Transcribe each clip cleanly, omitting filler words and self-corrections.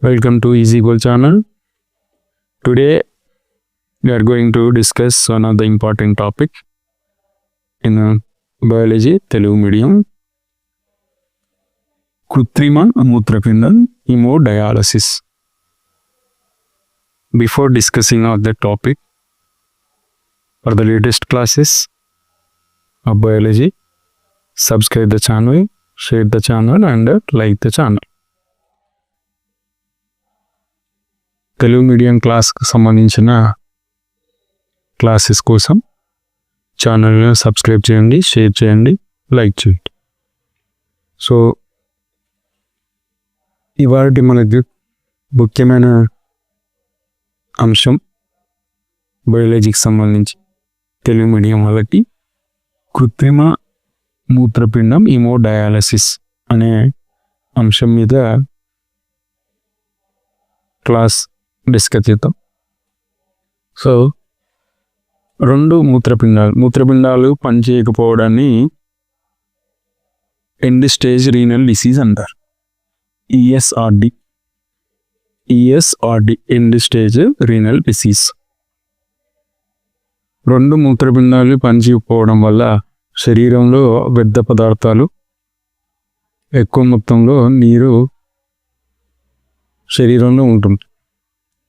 Welcome to Easy Goal channel. Today we are going to discuss one of the important topic in biology Telugu medium. కృత్రిమ మూత్రపిండం hemodialysis. Before discussing of the topic, for the latest classes of biology, subscribe the channel, share the channel and like the channel. Telugu medium క్లాస్కి సంబంధించిన classes కోసం ఛానల్ని subscribe చేయండి, share చేయండి, like చేయండి. So ఇవాళ మనకి ముఖ్యమైన అంశం బయాలజీకి సంబంధించి తెలుగు మీడియం వాళ్ళకి కృత్రిమ మూత్రపిండం హెమోడయాలసిస్ అనే అంశం మీద క్లాస్ డిస్కస్ చేద్దాం. సో రెండు మూత్రపిండాలు పనిచేయకపోవడాన్ని ఎండ్ స్టేజ్ రీనల్ డిసీజ్ అంటారు. ESRD end stage renal disease. రెండు మూత్రపిండాలు పనిచేయకపోవడం వల్ల శరీరంలో వ్యర్థ పదార్థాలు, ఎక్కువ మొత్తంలో నీరు శరీరంలో ఉంటుంది.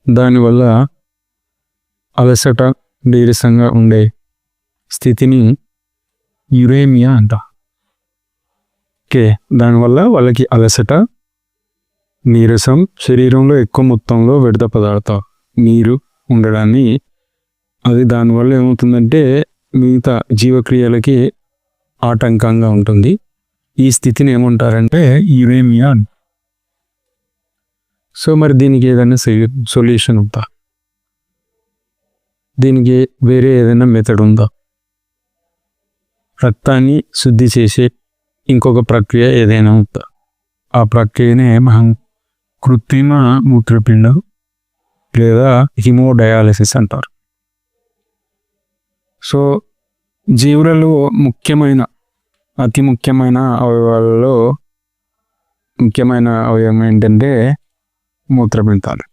దానివల్ల అలసట, నీరసంగా ఉండే స్థితిని యురేమియా అంట. దానివల్ల వాళ్ళకి అలసట, నీరసం, శరీరంలో ఎక్కువ మొత్తంలో వ్యర్థ పదార్థాలు, నీరు ఉండడాన్ని, అది దానివల్ల ఏమవుతుందంటే మిగతా జీవక్రియలకి ఆటంకంగా ఉంటుంది. ఈ స్థితిని ఏమంటారంటే యురేమియా. సో మరి దీనికి ఏదైనా సొల్యూషన్ ఉందా? దీనికి వేరే ఏదైనా మెథడ్ ఉందా? రక్తాన్ని శుద్ధి చేసే ఇంకొక ప్రక్రియ ఏదైనా ఉందా? ఆ ప్రక్రియనే మనం కృత్రిమ మూత్రపిండం లేదా హెమోడయాలసిస్ అంటారు. సో జీవులలో అతి ముఖ్యమైన అవయవాలలో ముఖ్యమైన అవయవం ఏంటంటే మూత్రపిండాలు.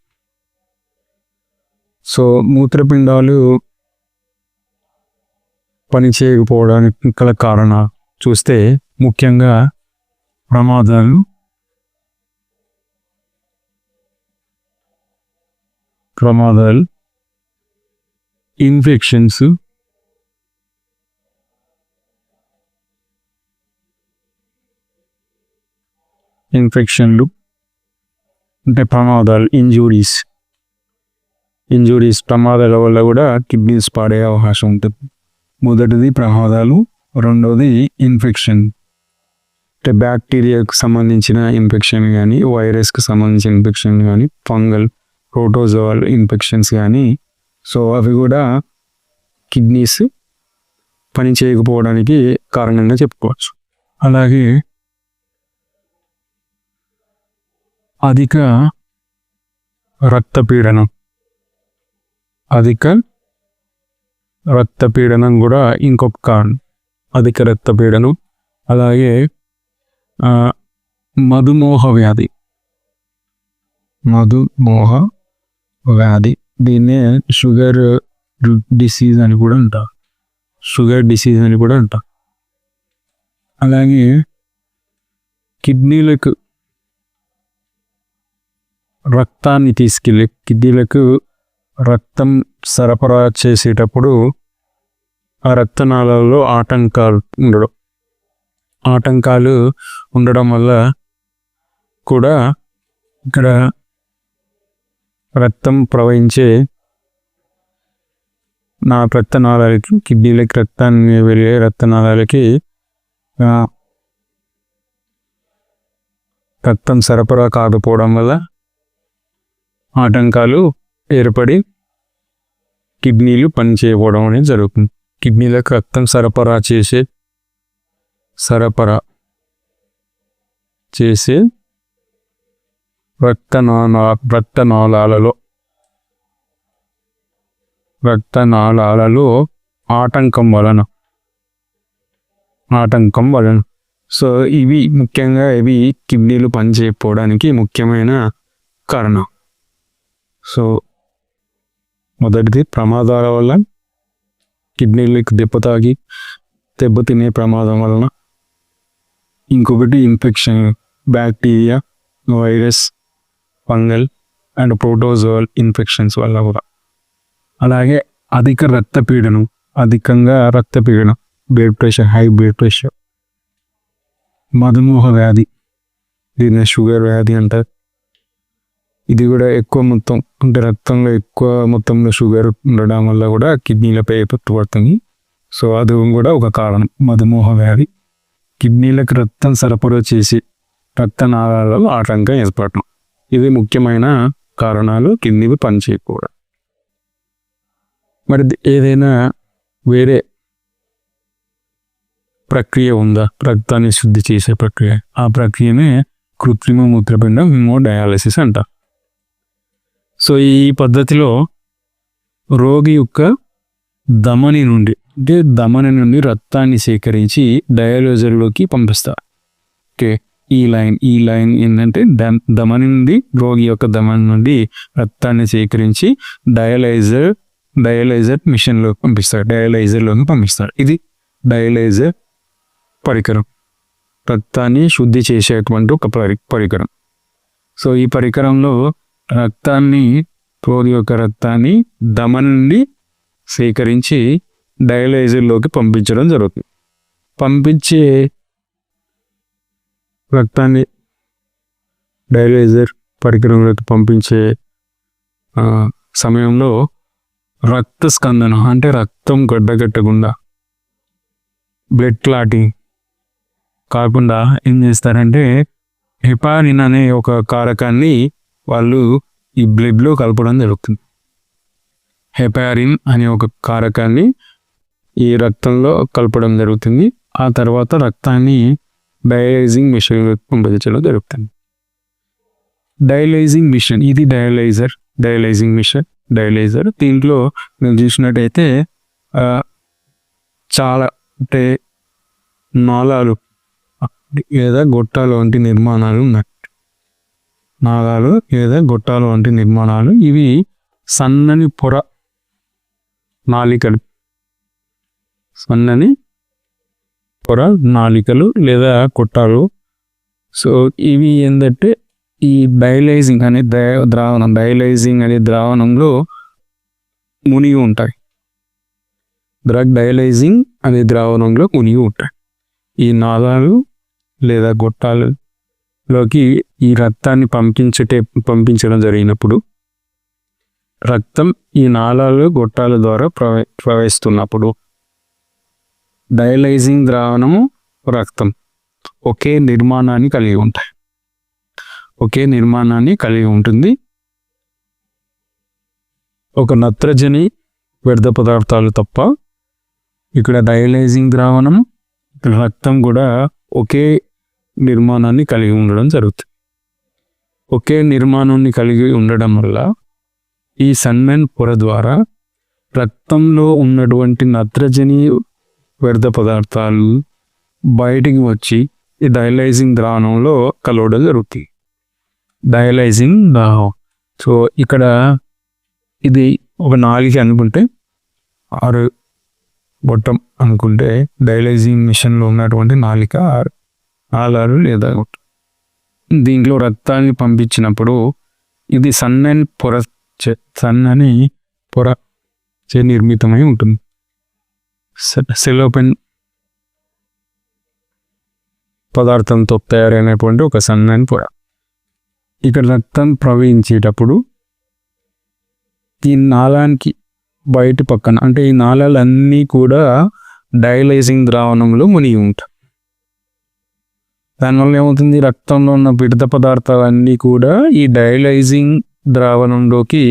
సో మూత్రపిండాలు పనిచేయకపోవడానికి గల కారణాలు చూస్తే ముఖ్యంగా ప్రమాదాలు, ఇన్ఫెక్షన్లు, అంటే ప్రమాదాలు, ఇంజురీస్ ప్రమాదాల వల్ల కూడా కిడ్నీస్ పాడే అవకాశం ఉంటుంది. మొదటిది ప్రమాదాలు, రెండవది ఇన్ఫెక్షన్, అంటే బ్యాక్టీరియాకు సంబంధించిన ఇన్ఫెక్షన్ కానీ, వైరస్కి సంబంధించిన ఇన్ఫెక్షన్ కానీ, ఫంగల్, ప్రోటోజోవల్ ఇన్ఫెక్షన్స్ కానీ. సో అవి కూడా కిడ్నీస్ పని చేయకపోవడానికి కారణంగా చెప్పుకోవచ్చు. అలాగే అధిక రక్తపీడనం కూడా ఇంకొక కారణం. అధిక రక్తపీడనం, అలాగే మధుమేహ వ్యాధి, దీన్నే షుగర్ డిసీజ్ అని కూడా అంటారు. అలాగే కిడ్నీలకు రక్తం సరఫరా చేసేటప్పుడు ఆ రక్తనాళాలలో ఆటంకాలు ఉండడం వల్ల కూడా ఇక్కడ రక్తం ప్రవహించే రక్తనాళాలకి, కిడ్నీలకి రక్తాన్ని వెళ్ళే రక్తనాళాలకి రక్తం సరఫరా కాకపోవడం వల్ల ఆటంకాలు ఏర్పడి కిడ్నీలు పనిచేయకపోవడం అనేది జరుగుతుంది. కిడ్నీలకు రక్తం సరఫరా చేసే రక్తనాళాలలో ఆటంకం వలన సో ఇవి ముఖ్యంగా కిడ్నీలు పనిచేయకపోవడానికి ముఖ్యమైన కారణం. సో మొదటిది ప్రమాదాల వల్ల, కిడ్నీలకు దెబ్బతినే ప్రమాదం వలన. ఇంకొకటి infection, bacteria, virus, fungal and protozoal infections వల్ల కూడా. అలాగే అధికంగా రక్తపీడనం, blood pressure, high blood pressure, మధుమేహ వ్యాధి, దీన్ని షుగర్ వ్యాధి అంటారు. ఇది కూడా ఎక్కువ మొత్తం అంటే రక్తంలో ఎక్కువ మొత్తంలో షుగర్ ఉండడం వల్ల కూడా కిడ్నీలపై ఎఫెక్ట్ పడుతుంది. సో అది కూడా ఒక కారణం, మధుమేహ వ్యాధి. కిడ్నీలకు రక్తం సరఫరా చేసి రక్తనాళాలలో ఆటంకం ఏర్పడటం, ఇవి ముఖ్యమైన కారణాలు కిడ్నీలు పనిచేయకూడదు. మరి ఏదైనా వేరే ప్రక్రియ ఉందా రక్తాన్ని శుద్ధి చేసే ప్రక్రియ? ఆ ప్రక్రియనే కృత్రిమ మూత్రపిండం హెమోడయాలసిస్ అంటారు. సో ఈ పద్ధతిలో రోగి యొక్క ధమని నుండి రక్తాన్ని సేకరించి డయాలైజర్లోకి పంపిస్తారు. ఓకే, ఈ లైన్ ఏంటంటే ధమని నుండి, రోగి యొక్క ధమని నుండి రక్తాన్ని సేకరించి డయాలైజర్ మిషన్లోకి పంపిస్తారు. ఇది డయాలైజర్ పరికరం, రక్తాన్ని శుద్ధి చేసేటువంటి ఒక పరికరం. సో ఈ పరికరంలో రోగి యొక్క రక్తాన్ని ధమని నుండి సేకరించి డయాలైజర్లోకి పంపించడం జరుగుతుంది. పంపించే రక్తాన్ని డయాలైజర్ పరికరంలోకి పంపించే సమయంలో రక్త స్కందన అంటే రక్తం గడ్డగట్టకుండా, బ్లడ్ క్లాటింగ్ కాకుండా ఏం చేస్తారంటే హెపారిన్ అనే ఒక కారకాన్ని వాళ్ళు ఈ బ్లడ్లో కలపడం జరుగుతుంది. హెపారిన్ అనే ఒక కారకాన్ని ఈ రక్తంలో కలపడం జరుగుతుంది. ఆ తర్వాత రక్తాన్ని డయాలైజింగ్ మిషన్లోకి పంపించడం జరుగుతుంది. డయాలైజింగ్ మిషన్, ఇది డయాలైజింగ్ మిషన్, డయాలైజర్. దీంట్లో మేము చూసినట్టయితే చాలా అంటే నాళాలు లేదా గొట్టాలు వంటి నిర్మాణాలు ఉన్నాయి. ఇవి సన్నని నాళికలు లేదా గొట్టాలు. సో ఇవి ఏంటంటే ఈ డయాలైజింగ్ అనే ద్రావణంలో మునిగి ఉంటాయి. డయాలైజింగ్ అనే ద్రావణంలో మునిగి ఉంటాయి. ఈ నాళాలు లేదా గొట్టాలలోకి ఈ రక్తాన్ని పంపించడం జరిగినప్పుడు రక్తం ఈ నాళాలు, గొట్టాల ద్వారా ప్రవహిస్తున్నప్పుడు డయాలైజింగ్ ద్రావణము, రక్తం ఒకే నిర్మాణాన్ని కలిగి ఉంటుంది. ఒక నత్రజని వ్యర్థ పదార్థాలు తప్ప ఇక్కడ డయాలైజింగ్ ద్రావణం, రక్తం కూడా ఒకే నిర్మాణాన్ని కలిగి ఉండడం జరుగుతుంది. ఒకే నిర్మాణాన్ని కలిగి ఉండడం వల్ల ఈ సన్మెన్ పొర ద్వారా రక్తంలో ఉన్నటువంటి నత్రజని వ్యర్థ పదార్థాలు బయటికి వచ్చి ఈ డయాలైజింగ్ ద్రావణంలో కలవడం జరుగుతుంది. డయాలైజింగ్ ద్రావణం. సో ఇక్కడ ఇది ఒక నాలిక అనుకుంటే, 6 గొట్టం అనుకుంటే, డయాలైజింగ్ మిషన్లో ఉన్నటువంటి నాలిక 6 లేదా గొట్టం. దీంట్లో రక్తాన్ని పంపించినప్పుడు ఇది సన్నని పొర నిర్మితమై ఉంటుంది. సెలోపెన్ పదార్థంతో తయారైనటువంటి ఒక సన్నని పొర. ఇక్కడ రక్తం ప్రవహించేటప్పుడు ఈ నాళానికి బయట పక్కన అంటే ఈ నాళాలన్నీ కూడా డయాలైజింగ్ ద్రావణంలో మునిగి ఉంటాయి. దానివల్ల ఏమవుతుంది, రక్తంలో ఉన్న విడత పదార్థాలన్నీ కూడా ఈ డయాలైజింగ్ ద్రావణంలోకి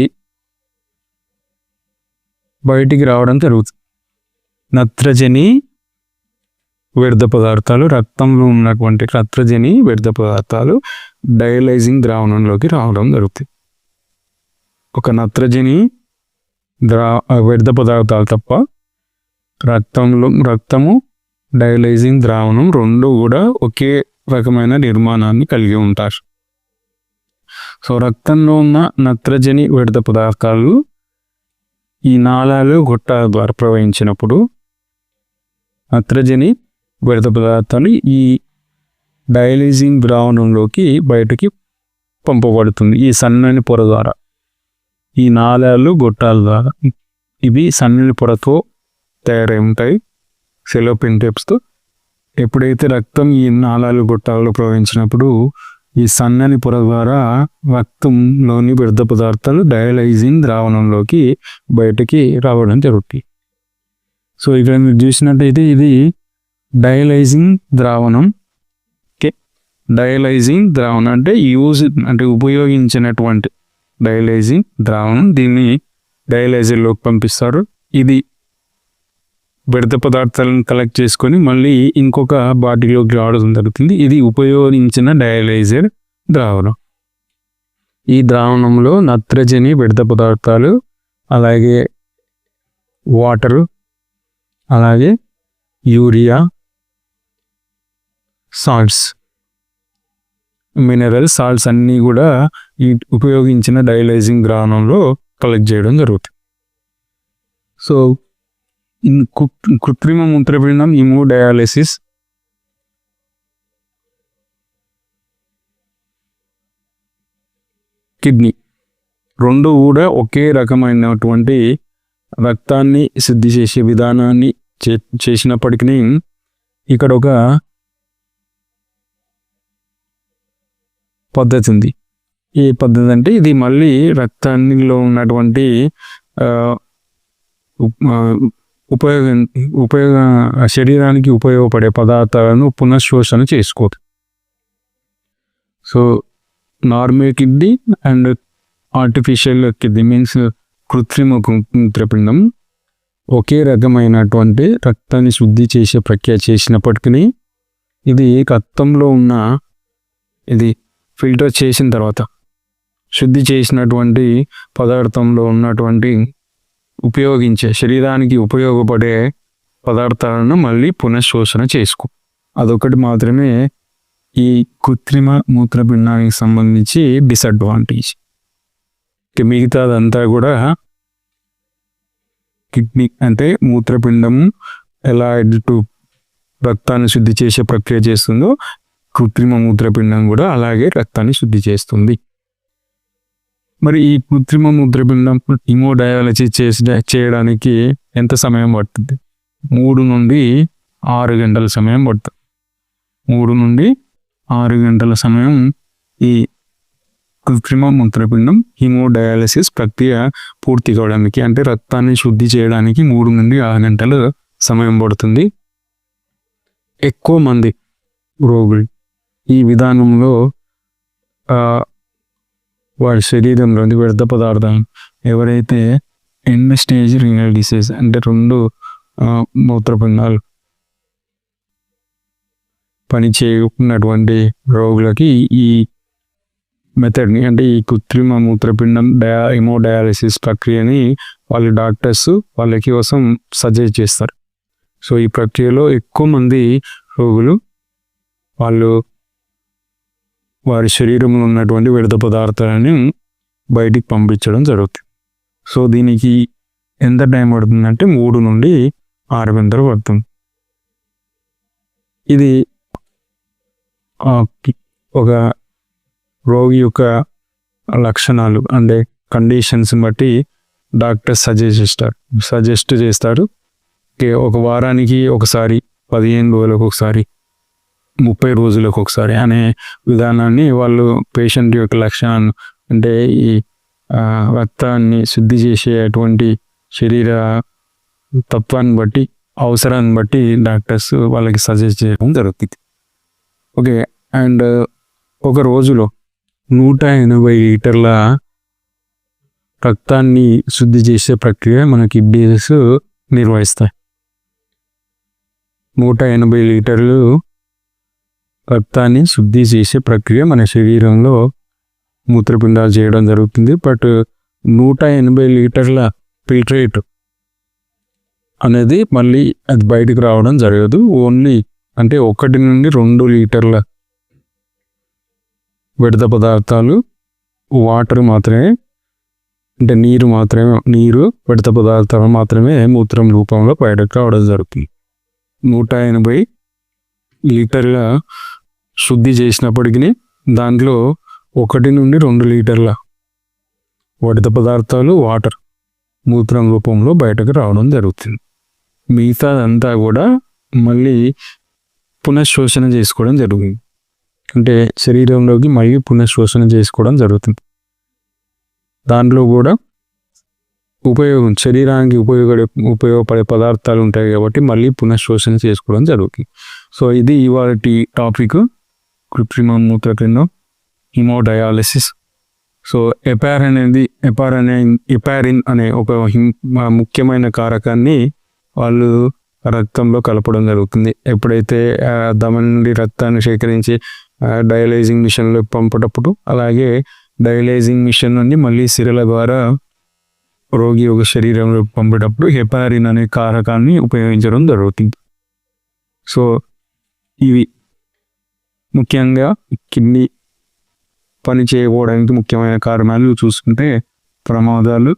బయటికి రావడం జరుగుతుంది. నత్రజని వ్యర్థ పదార్థాలు, రక్తంలో ఉన్నటువంటి నత్రజని వ్యర్థ పదార్థాలు డయాలైజింగ్ ద్రావణంలోకి రావడం జరుగుతుంది. ఒక నత్రజని వ్యర్థ పదార్థాలు తప్ప రక్తము, డయాలైజింగ్ ద్రావణం రెండు కూడా ఒకే రకమైన నిర్మాణాన్ని కలిగి ఉంటారు. సో రక్తంలో ఉన్న నత్రజని విడత పదార్థాలు ఈ నాళాలు గొట్టాల ద్వారా ప్రవహించినప్పుడు నత్రజని విడత పదార్థాలు ఈ డయాలిజింగ్ ద్రావణంలోకి బయటకి పంపబడుతుంది ఈ సన్నని పొర ద్వారా. ఈ నాళాలు గొట్టాల ద్వారా ఇవి సన్నని పొరతో తయారై ఉంటాయి సెలోపిన్ టేప్స్తో. ఎప్పుడైతే రక్తం ఈ నాళాలు గొట్టాలలో ప్రవహించినప్పుడు ఈ సన్నని పొర ద్వారా రక్తంలోని వ్యర్థ పదార్థాలు డయాలైజింగ్ ద్రావణంలోకి బయటకి రావడం జరుగుతుంది. సో ఇక్కడ మీరు చూసినట్టయితే ఇది డయాలైజింగ్ ద్రావణం. ఓకే, డయాలైజింగ్ ద్రావణం అంటే ఉపయోగించినటువంటి డయాలైజింగ్ ద్రావణం. దీన్ని డయాలైజర్లోకి పంపిస్తారు. ఇది వ్యర్థ పదార్థాలను కలెక్ట్ చేసుకొని మళ్ళీ ఇంకొక బాటిల్లోకి రావడం జరుగుతుంది. ఇది ఉపయోగించిన డయాలైజర్ ద్రావణం. ఈ ద్రావణంలో నత్రజని వ్యర్థ పదార్థాలు, అలాగే వాటరు, అలాగే యూరియా, సాల్ట్స్, మినరల్ సాల్ట్స్ అన్నీ కూడా ఈ ఉపయోగించిన డయాలైజింగ్ ద్రావణంలో కలెక్ట్ చేయడం జరుగుతుంది. సో కృత్రిమ మూత్రపిండం హీమోడయాలిసిస్ కిడ్నీ రెండు కూడా ఒకే రకమైనటువంటి రక్తాన్ని శుద్ధి చేసే విధానాన్ని చేసినప్పటికీ ఇక్కడ ఒక పద్ధతి ఉంది. ఏ పద్ధతి అంటే ఇది మళ్ళీ రక్తాన్నిలో ఉన్నటువంటి శరీరానికి ఉపయోగపడే పదార్థాలను పునఃశోషణ చేసుకోదు. So normal kidney and artificial kidney means కృత్రిమ మూత్రపిండం ఒకే రకమైనటువంటి రక్తాన్ని శుద్ధి చేసే ప్రక్రియ చేసినప్పటికీ ఇది రక్తంలో ఉన్న ఇది ఫిల్టర్ చేసిన తర్వాత శుద్ధి చేసినటువంటి పదార్థంలో ఉన్నటువంటి ఉపయోగించే శరీరానికి ఉపయోగపడే పదార్థాలను మళ్ళీ పునఃశోషణ చేసుకో. అదొకటి మాత్రమే ఈ కృత్రిమ మూత్రపిండానికి సంబంధించి డిసడ్వాంటేజ్. మిగతాదంతా కూడా కిడ్నీ అంటే మూత్రపిండం ఎలా రక్తాన్ని శుద్ధి చేసే ప్రక్రియ చేస్తుందో కృత్రిమ మూత్రపిండం కూడా అలాగే రక్తాన్ని శుద్ధి చేస్తుంది. మరి ఈ కృత్రిమ మూత్రపిండం హీమోడయాలసిస్ చేయడానికి ఎంత సమయం పడుతుంది? 3 నుండి 6 గంటల సమయం పడుతుంది. 3 నుండి 6 గంటల సమయం ఈ కృత్రిమ మూత్రపిండం హీమోడయాలసిస్ ప్రక్రియ పూర్తి కావడానికి, అంటే రక్తాన్ని శుద్ధి చేయడానికి 3 నుండి 6 గంటల సమయం పడుతుంది. ఎక్కువ మంది రోగులు ఈ విధానంలో వాడి శరీరంలోని వ్యర్థ పదార్థం ఎవరైతే ఎండ్ స్టేజ్ రీనల్ డిసీజ్ అంటే 2 మూత్రపిండాలు పని చేయకున్నటువంటి రోగులకి ఈ మెథడ్ని అంటే ఈ కృత్రిమ మూత్రపిండం హీమోడయాలసిస్ ప్రక్రియని వాళ్ళ డాక్టర్స్ వాళ్ళ కోసం సజెస్ట్ చేస్తారు. సో ఈ ప్రక్రియలో ఎక్కువ మంది రోగులు వారి శరీరంలో ఉన్నటువంటి వ్యర్థ పదార్థాలను బయటికి పంపించడం జరుగుతుంది. సో దీనికి ఎంత టైం పడుతుందంటే 3 నుండి 6 గంటలు పడుతుంది. ఇది ఒక రోగి యొక్క లక్షణాలు అంటే కండిషన్స్ బట్టి డాక్టర్ సజెస్ట్ చేస్తారు. ఒక వారానికి ఒకసారి, 15 రోజులకు ఒకసారి, 30 రోజులకు ఒకసారి అనే విధానాన్ని వాళ్ళు పేషెంట్ యొక్క లక్షణాన్ని అంటే ఈ రక్తాన్ని శుద్ధి చేసేటువంటి శరీర తత్వాన్ని బట్టి, అవసరాన్ని బట్టి డాక్టర్స్ వాళ్ళకి సజెస్ట్ చేయడం జరుగుతుంది. ఓకే, అండ్ ఒక రోజులో 180 లీటర్ల రక్తాన్ని శుద్ధి చేసే ప్రక్రియ మన కిడ్నీస్ నిర్వహిస్తాయి. 180 లీటర్లు రక్తాన్ని శుద్ధి చేసే ప్రక్రియ మన శరీరంలో మూత్రపిండాలు చేయడం జరుగుతుంది. బట్ 180 లీటర్ల ఫిల్ట్రేట్ అనేది మళ్ళీ అది బయటకు రావడం జరగదు. ఓన్లీ అంటే 1 నుండి 2 లీటర్ల వ్యర్థ పదార్థాలు వాటర్ మాత్రమే, అంటే నీరు విడత పదార్థాలు మాత్రమే మూత్రం రూపంలో బయటకు రావడం జరుగుతుంది. 180 లీటర్ల శుద్ధి చేసినప్పటికీ దాంట్లో 1 నుండి 2 లీటర్ల విడత పదార్థాలు వాటర్ మూత్రం రూపంలో బయటకు రావడం జరుగుతుంది. మిగతాదంతా కూడా మళ్ళీ పునఃశోషణ చేసుకోవడం జరుగుతుంది. అంటే శరీరంలోకి మళ్ళీ పునఃశోషణ చేసుకోవడం జరుగుతుంది. దాంట్లో కూడా శరీరానికి ఉపయోగపడే పదార్థాలు ఉంటాయి కాబట్టి మళ్ళీ పునఃశోషణ చేసుకోవడం జరుగుతుంది. సో ఇది ఇవాళ టాపిక్, కృత్రిమ మూత్రపిండం, హిమోడయాలిసిస్. సో ఎపారిన్ అనే ఒక ముఖ్యమైన కారకాన్ని వాళ్ళు రక్తంలో కలపడం జరుగుతుంది. ఎప్పుడైతే దమ నుండి రక్తాన్ని సేకరించి డయాలైజింగ్ మిషన్లో పంపేటప్పుడు, అలాగే డయాలైజింగ్ మిషన్ నుండి మళ్ళీ సిరల ద్వారా రోగి యొక్క శరీరంలో పంపేటప్పుడు హెపారిన్ అనే కారకాన్ని ఉపయోగించడం జరుగుతుంది. సో ఇవి ముఖ్యంగా కిడ్నీ పని చేయకపోవడానికి ముఖ్యమైన కారణాలు చూసుకుంటే ప్రమాదాలు,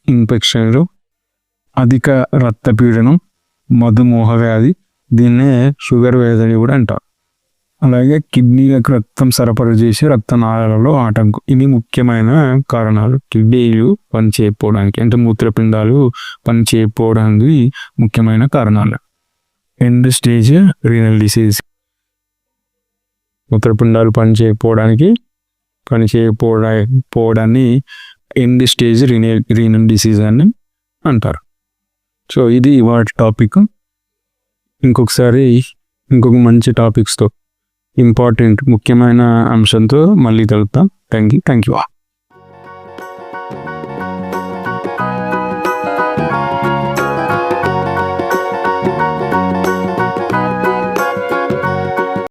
ఇన్ఫెక్షన్లు, అధిక రక్తపీడనం, మధుమేహ వ్యాధి, దీన్నే షుగర్ వ్యాధి కూడా అంటారు. అలాగే కిడ్నీలకు రక్తం సరఫరా చేసే రక్తనాళాలలో ఆటంకం, ఇవి ముఖ్యమైన కారణాలు కిడ్నీలు పని చేయకపోవడానికి, అంటే మూత్రపిండాలు పని చేయకపోవడానికి ముఖ్యమైన కారణాలు. ఎండ్ స్టేజ్ రీనల్ డిసీజ్, మూత్రపిండాలు పని చేయకపోవడాన్ని ఎండ్ స్టేజ్ రీనల్ డిసీజ్ అని అంటారు. సో ఇది వాటి టాపిక్. ఇంకొక మంచి టాపిక్స్తో, ఇంపార్టెంట్ ముఖ్యమైన అంశంతో మళ్ళీ కలుద్దాం. Thank you.